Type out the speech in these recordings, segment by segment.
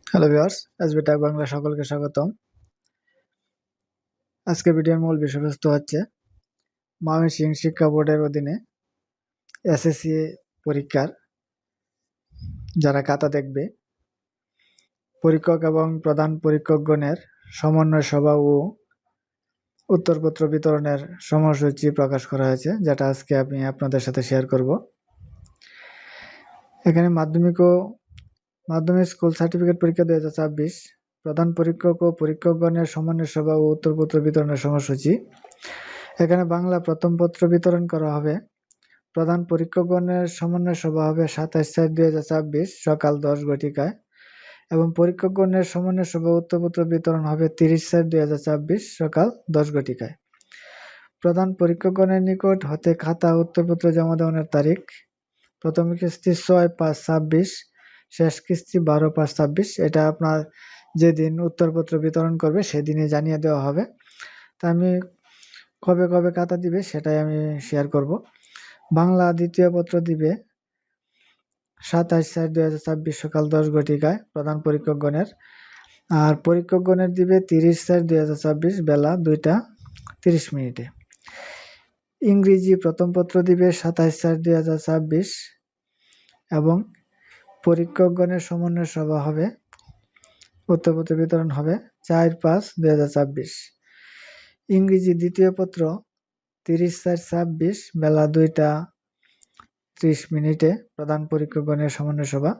Hello viewers, SB tech Bangla সকলকে স্বাগতম। আজকে ভিডিওর মূল বিষয়বস্তু হচ্ছে ময়মনসিংহ শিক্ষা বোর্ডের অধীনে এসএসসি পরীক্ষার যারা খাতা দেখবে, পরীক্ষক এবং প্রধান পরীক্ষকগণের সমন্বয় সভা ও উত্তরপত্র বিতরণের সময়সূচি প্রকাশ করা হয়েছে, যেটা আজকে আমি আপনাদের সাথে শেয়ার করব। এখানে মাধ্যমিক স্কুল সার্টিফিকেট পরীক্ষা 2024, প্রধান পরীক্ষক ও পরীক্ষকগণের সমন্বয় সভা ও উত্তরপত্র বিতরণের সময়সূচি। এখানে বাংলা প্রথম পত্র বিতরণ করা হবে। প্রধান পরীক্ষকগণের সমন্বয় সভা হবে 27/4/2024 সকাল 10 ঘটিকায় এবং পরীক্ষকগণের সমন্বয় সভা উত্তরপত্র বিতরণ হবে 30/4/2024 সকাল 10 ঘটিকায়। প্রধান পরীক্ষকগণের নিকট হতে খাতা উত্তরপত্র জমা দেওয়ার তারিখ: প্রথম কিস্তি 6/5/26, শেষ কিস্তি 12/5/26। এটা আপনার যেদিন উত্তরপত্র বিতরণ করবে সেদিনই জানিয়ে দেওয়া হবে। তা আমি কবে কবে খাতা দিবে সেটাই আমি শেয়ার করব। বাংলা দ্বিতীয় পত্র দিবে 27/4/2024 সকাল 10 ঘটিকায় প্রধান পরীক্ষকগণের, আর পরীক্ষকগণের দিবে 30/4/2024 বেলা 2টা 30 মিনিটে। ইংরেজি প্রথম পত্র দিবে 27/4/2024 এবং পরীক্ষকগণের সমন্বয় সভা হবে, উত্তরপত্র বিতরণ হবে 4/5/2024। ইংরেজি দ্বিতীয় পত্র 30/4/26 বেলা 2টা 30 মিনিটে প্রধান পরীক্ষকগণের সমন্বয় সভা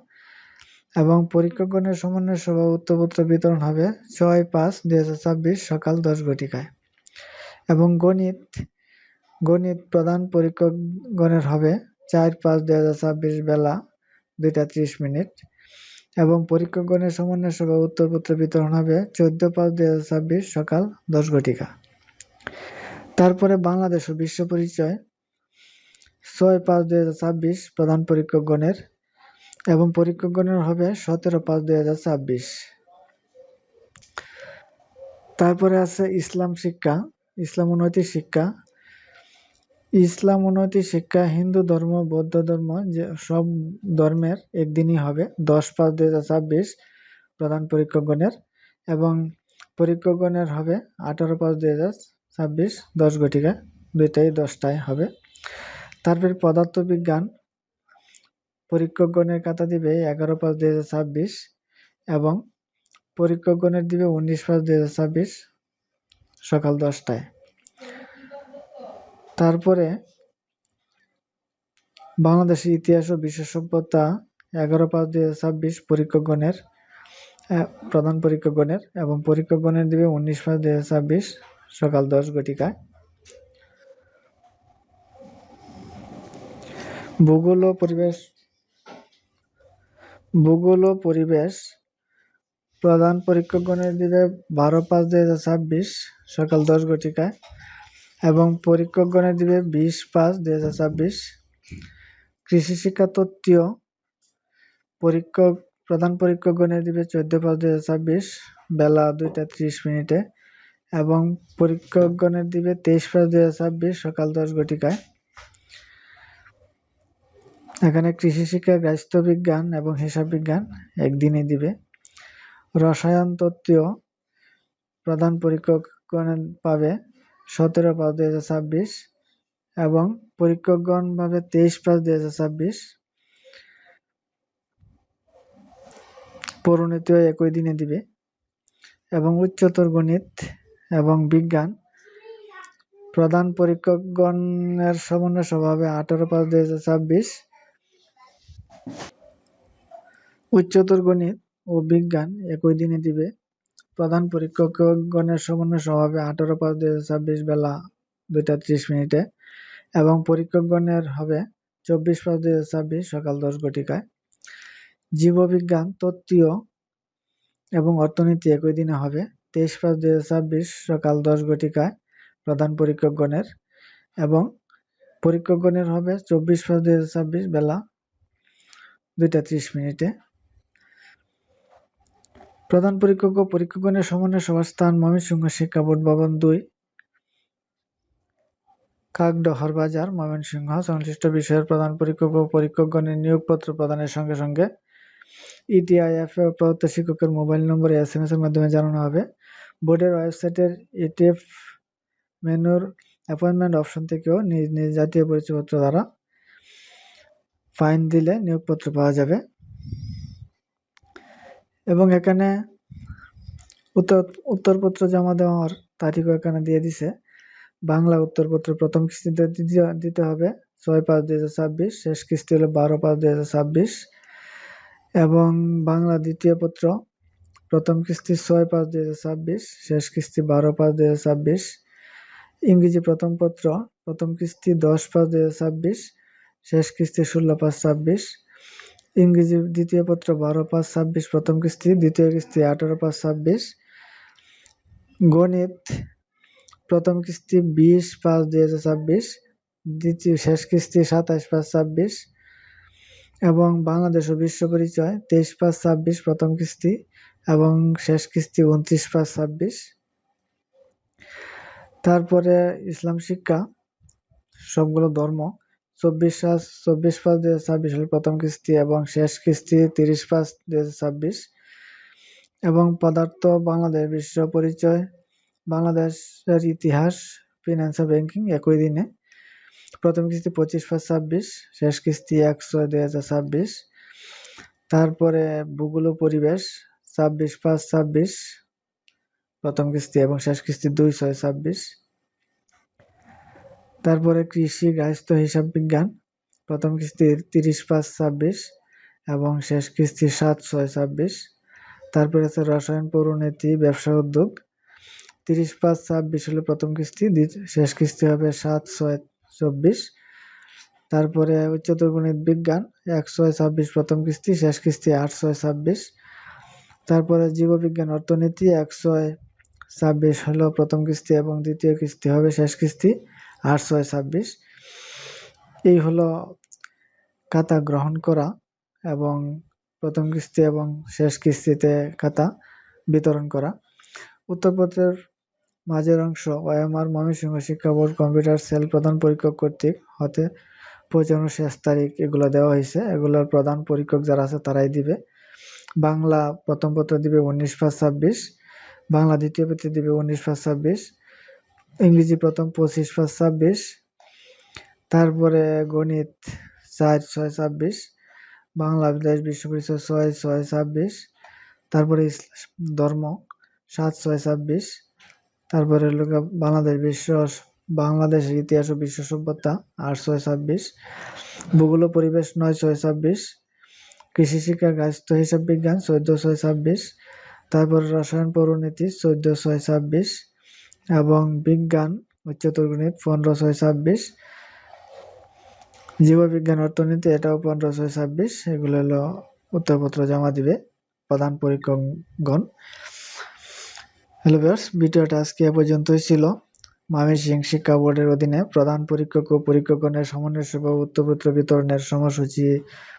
এবং পরীক্ষকগণের সমন্বয় সভা উত্তরপত্র বিতরণ হবে 6/5/2024 সকাল 10 ঘটিকায়। এবং গণিত প্রধান পরীক্ষকগণের হবে 4/5/2024 বেলা 2টা 30 মিনিট এবং পরীক্ষকগণের সমন্বয় সভা উত্তরপত্র বিতরণ হবে 14/5/2024 সকাল 10 ঘটিকা। তারপরে বাংলাদেশ ও বিশ্ব পরিচয় 6/5/2024 প্রধান পরীক্ষকগণের এবং পরীক্ষকগণের হবে 17/5/2024। তারপরে আছে ইসলাম ও নৈতিক শিক্ষা হিন্দু ধর্ম, বৌদ্ধ ধর্ম, যে সব ধর্মের একদিনই হবে 10/5/2024 প্রধান পরীক্ষকগণের এবং পরীক্ষকগণের হবে 18/5/2024 10 ঘটিকা 2টা 10টায় হবে। তারপরে পদার্থবিজ্ঞান পরীক্ষকগণের খাতা দিবে 11/5/2024 এবং পরীক্ষকগণের দিবে 19/5/2024 সকাল 10টায়। তারপরে বাংলাদেশের ইতিহাস ও বিশ্ব সভ্যতা 11/5/2024 পরীক্ষকগণের, প্রধান পরীক্ষকগণের এবং পরীক্ষকগণের দিবে 19/5/2024 সকাল 10 ঘটিকায়। ভূগোল ও পরিবেশ প্রধান পরীক্ষকগণের দিবে 12/5/2024 সকাল 10 ঘটিকায় এবং পরীক্ষকগণের দিবে 20/5/2024। কৃষি শিক্ষা তত্ত্বীয় প্রধান পরীক্ষকগণের দিবে 14/5/2024 বেলা 2টা 30 মিনিটে এবং পরীক্ষকগণের দিবে 23/5/2024 সকাল 10 ঘটিকায়। এখানে কৃষি শিক্ষা, গার্হস্থ্য বিজ্ঞান এবং হিসাব বিজ্ঞান একদিনই দিবে। রসায়ন তত্ত্বীয় প্রধান পরীক্ষকগণ পাবে 17/5/2024 এবং পরীক্ষকগণ পাবে 23/5/2024। পরিণতিও একই দিনে দিবে। এবং উচ্চতর গণিত এবং বিজ্ঞান প্রধান পরীক্ষকগণের সমন্বয় সভা হবে 18/5/2024। উচ্চতর গণিত ও বিজ্ঞান একই দিনে দিবে। প্রধান পরীক্ষকগণের সমন্বয় সভা হবে 18/5/2024 বেলা 2টা 30 মিনিটে এবং পরীক্ষকগণের হবে 24/5/2024 সকাল 10 ঘটিকায়। জীববিজ্ঞান তত্ত্বীয় এবং অর্থনীতি একই দিনে হবে 23/5/2024 সকাল 10 ঘটিকায় প্রধান পরীক্ষকগণের এবং পরীক্ষকগণের হবে 24/5/2024 বেলা 2টা 30 মিনিটে। প্রধান পরীক্ষক ও পরীক্ষকগণের সমন্বয় সভার স্থান ময়মনসিংহ শিক্ষা বোর্ড ভবন 2, কাকডহর বাজার, ময়মনসিংহ। সংশ্লিষ্ট বিষয়ের প্রধান পরীক্ষক ও পরীক্ষকগণের নিয়োগপত্র প্রদানের সঙ্গে সঙ্গে ইটিআইএফ প্রদত্ত শিক্ষকের মোবাইল নম্বরে SMS এর মাধ্যমে জানানো হবে। বোর্ডের ওয়েবসাইটের ইটিএফ মেনুর অ্যাপয়েন্টমেন্ট অপশন থেকেও নিজ নিজ জাতীয় পরিচয়পত্র দ্বারা ফাইন দিলে নিয়োগপত্র পাওয়া যাবে। এবং এখানে উত্তরপত্র জমা দেওয়ার তারিখও এখানে দিয়ে দিছে। বাংলা উত্তরপত্র প্রথম কিস্তিতে দিতে হবে 6/5/2026, শেষ কিস্তি হলো 12/5/2026। এবং বাংলা দ্বিতীয় পত্র প্রথম কিস্তি 6/5/2026, শেষ কিস্তি 12/5/2026। ইংরেজি প্রথম পত্র প্রথম কিস্তি 10/5/2026, শেষ কিস্তি 16/5/26। ইংরেজি দ্বিতীয় পত্র 12/5/26 প্রথম কিস্তি, দ্বিতীয় কিস্তি 18/5/26। গণিত প্রথম কিস্তি 20/5/2026, দ্বিতীয় শেষ কিস্তি 27/5/26। এবং বাংলাদেশ ও বিশ্ব পরিচয় 23/5/26 প্রথম কিস্তি এবং শেষ কিস্তি 29/5/26। তারপরে ইসলাম শিক্ষা সবগুলো ধর্ম 24/5/2026 হল প্রথম কিস্তি এবং শেষ কিস্তি 30/5/2026। এবং পদার্থ বাংলাদেশ বিশ্ব পরিচয় বাংলাদেশের ইতিহাস ফিনান্স ও ব্যাংকিং একই দিনে, প্রথম কিস্তি 25/5/26, শেষ কিস্তি 1/6/2026। তারপরে ভূগোল ও পরিবেশ 26/5/26 প্রথম কিস্তি এবং শেষ কিস্তি 2/6/26। তারপরে কৃষি গার্হস্থ্য হিসাব বিজ্ঞান প্রথম কিস্তি 30/5/26 এবং শেষ কিস্তি 7/6/26। তারপরে আছে রসায়ন পৌরনীতি ব্যবসা উদ্যোগ 30/5/26 হলো প্রথম কিস্তি, শেষ কিস্তি হবে 7/6/24। তারপরে উচ্চতর গণিত বিজ্ঞান 1/6/26 প্রথম কিস্তি, শেষ কিস্তি 8/6/26। তারপরে জীববিজ্ঞান অর্থনীতি 1/6/26 হলো প্রথম কিস্তি এবং দ্বিতীয় কিস্তি হবে শেষ কিস্তি 8/6/26। এই হলো খাতা গ্রহণ করা এবং প্রথম কিস্তি এবং শেষ কিস্তিতে খাতা বিতরণ করা। উত্তরপত্রের মাঝের অংশ OMR ময়মনসিংহ শিক্ষা বোর্ড কম্পিউটার সেল প্রধান পরীক্ষক কর্তৃক হতে পৌঁছানোর শেষ তারিখ এগুলো দেওয়া হয়েছে। এগুলোর প্রধান পরীক্ষক যারা আছে তারাই দিবে। বাংলা প্রথম পত্র দিবে 19/5/26, বাংলা দ্বিতীয় পত্র দিবে 19/5/26, ইংরেজি প্রথম 25/5/26। তারপরে গণিত 4/6/26, বাংলাদেশ বিশ্ব পরিচয় 6/6/26। তারপরে ধর্ম 7/6/26। তারপরে বাংলাদেশের ইতিহাস ও বিশ্ব সভ্যতা 8/6/26। ভূগোল ও পরিবেশ 9/6/26। কৃষি শিক্ষা গার্হস্থ্য হিসাব বিজ্ঞান 14/6/26। তারপরে রসায়ন পৌরনীতি 14/6/26 এবং বিজ্ঞান উচ্চতর গণিত 15/6/26। জীববিজ্ঞান অর্থনীতি এটাও 15/6/26। এগুলো হলো উত্তরপত্র জমা দিবে প্রধান পরীক্ষকগণ। হ্যালো ভিউয়ার্স, ভিডিওটা আজকে এ পর্যন্তই ছিল। ময়মনসিংহ শিক্ষা বোর্ডের অধীনে প্রধান পরীক্ষক ও পরীক্ষকগণের সমন্বয় সভা উত্তরপত্র বিতরণের সময়সূচি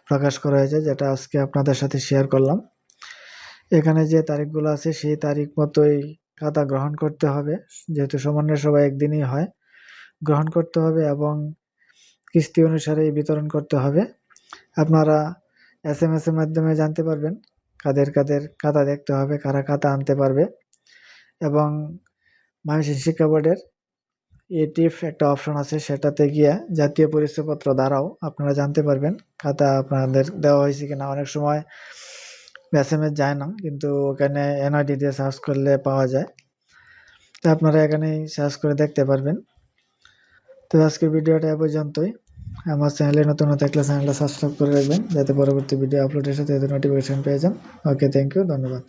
প্রকাশ করা হয়েছে, যেটা আজকে আপনাদের সাথে শেয়ার করলাম। এখানে যে তারিখগুলো আছে সেই তারিখ মতোই খাতা গ্রহণ করতে হবে, যেহেতু সমন্বয় সভা একদিনই হয়, গ্রহণ করতে হবে এবং কিস্তি অনুসারে বিতরণ করতে হবে। আপনারা SMS এর মাধ্যমে জানতে পারবেন কাদের কাদের খাতা দেখতে হবে, কারা খাতা আনতে পারবে। এবং ময়মনসিংহ শিক্ষা বোর্ডের এটিএফ একটা অপশন আছে, সেটাতে গিয়ে জাতীয় পরিচয়পত্র দ্বারাও আপনারা জানতে পারবেন খাতা আপনাদের দেওয়া হয়েছে কিনা। অনেক সময় SMS যায় না, কিন্তু ওখানে NID দিয়ে সার্চ করলে পাওয়া যায়, তো আপনারা এখানেই সার্চ করে দেখতে পারবেন। তো আজকের ভিডিওটা এ পর্যন্তই। আমার চ্যানেলে নতুন থাকলে চ্যানেলটা সাবস্ক্রাইব করে রাখবেন, যাতে পরবর্তী ভিডিও আপলোডের সাথে নোটিফিকেশন পেয়ে যান। ওকে, থ্যাংক ইউ, ধন্যবাদ।